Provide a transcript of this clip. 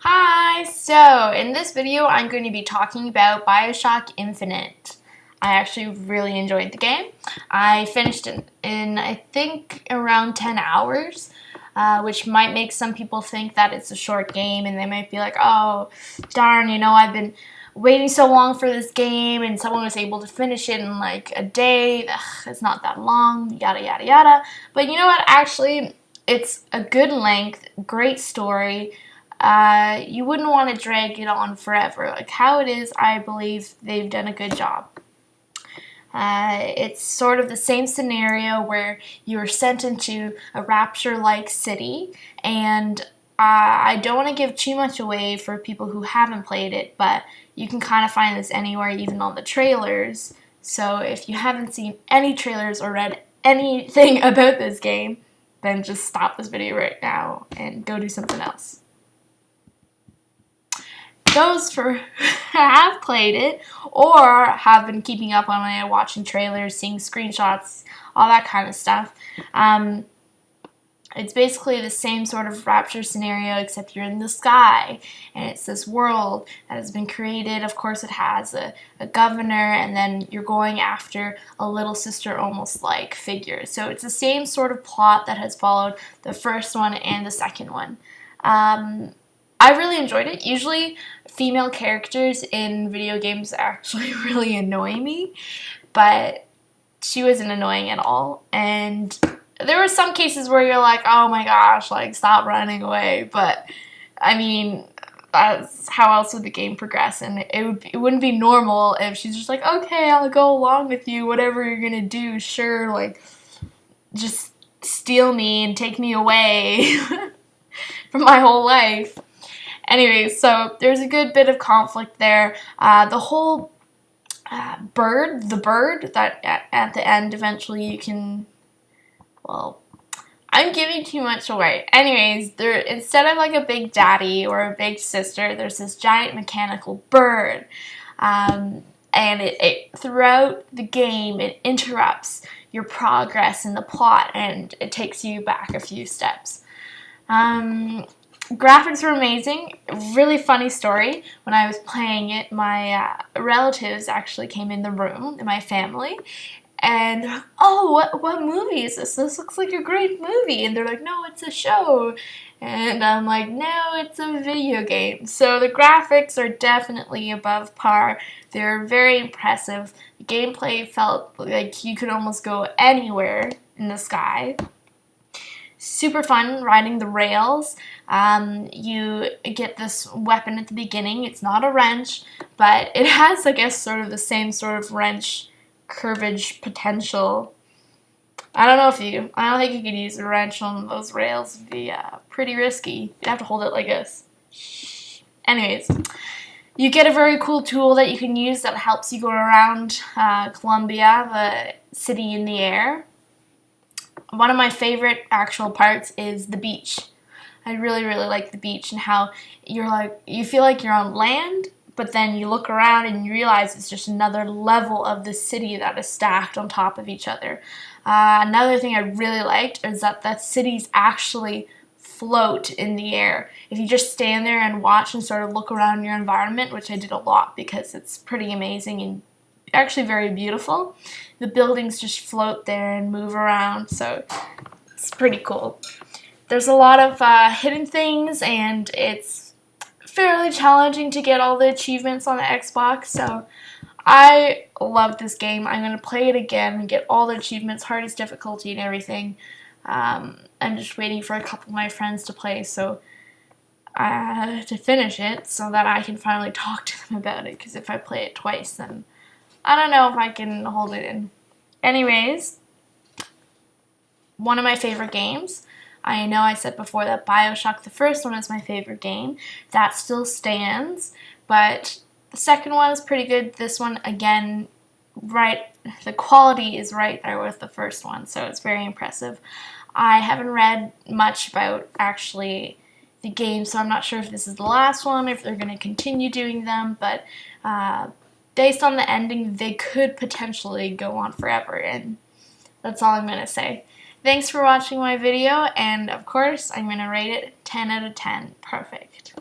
Hi! So, in this video I'm going to be talking about Bioshock Infinite. I actually really enjoyed the game. I finished it in I think around 10 hours, which might make some people think that it's a short game and they might be like, oh darn, I've been waiting so long for this game and someone was able to finish it in like a day. Ugh, it's not that long, yada yada yada. But you know what, actually it's a good length, great story. You wouldn't want to drag it on forever. Like how it is, I believe they've done a good job. It's sort of the same scenario where you're sent into a rapture-like city, and I don't want to give too much away for people who haven't played it, but you can kind of find this anywhere, even on the trailers. So if you haven't seen any trailers or read anything about this game, then just stop this video right now and go do something else. Those who have played it or have been keeping up on it, watching trailers, seeing screenshots, all that kind of stuff. It's basically the same sort of rapture scenario, except you're in the sky, and it's this world that has been created. Of course, it has a governor, and then you're going after a little sister almost like figure. So it's the same sort of plot that has followed the first one and the second one. I really enjoyed it. Usually female characters in video games actually really annoy me, but she wasn't annoying at all. And there were some cases where you're like, oh my gosh, like stop running away. But I mean, that's how else would the game progress? And it wouldn't be normal if she's just like, okay, I'll go along with you, whatever you're gonna do, sure, like just steal me and take me away from my whole life. Anyway, so there's a good bit of conflict there. The whole bird that at the end eventually you can, well, I'm giving too much away. Anyways, there instead of like a big daddy or a big sister, there's this giant mechanical bird. And it throughout the game, it interrupts your progress in the plot and it takes you back a few steps. Graphics were amazing, really funny story. When I was playing it, my relatives actually came in the room, my family, and they're like, oh, what movie is this? This looks like a great movie. And they're like, no, it's a show. And I'm like, no, it's a video game. So the graphics are definitely above par. They're very impressive. The gameplay felt like you could almost go anywhere in the sky. Super fun riding the rails. You get this weapon at the beginning. It's not a wrench, but it has, I guess, sort of the same sort of wrench curvage potential. I don't think you could use a wrench on those rails. It'd be pretty risky. You'd have to hold it like this. Anyways, you get a very cool tool that you can use that helps you go around Columbia, the city in the air. One of my favorite actual parts is the beach. I really, really like the beach and how you feel like you're on land, but then you look around and you realize it's just another level of the city that is stacked on top of each other. Another thing I really liked is that cities actually float in the air. If you just stand there and watch and sort of look around your environment, which I did a lot because it's pretty amazing and actually very beautiful, the buildings just float there and move around, so it's pretty cool. There's a lot of hidden things, and it's fairly challenging to get all the achievements on the Xbox, so I love this game. I'm going to play it again and get all the achievements, hardest difficulty and everything. I'm just waiting for a couple of my friends to play to finish it so that I can finally talk to them about it, because if I play it twice, then I don't know if I can hold it in. Anyways, one of my favorite games. I know I said before that Bioshock, the first one, is my favorite game. That still stands, but the second one is pretty good. This one, again, the quality is right there with the first one, so it's very impressive. I haven't read much about, actually, the game, so I'm not sure if this is the last one, if they're going to continue doing them, but based on the ending, they could potentially go on forever, and that's all I'm going to say. Thanks for watching my video, and of course, I'm going to rate it 10 out of 10. Perfect.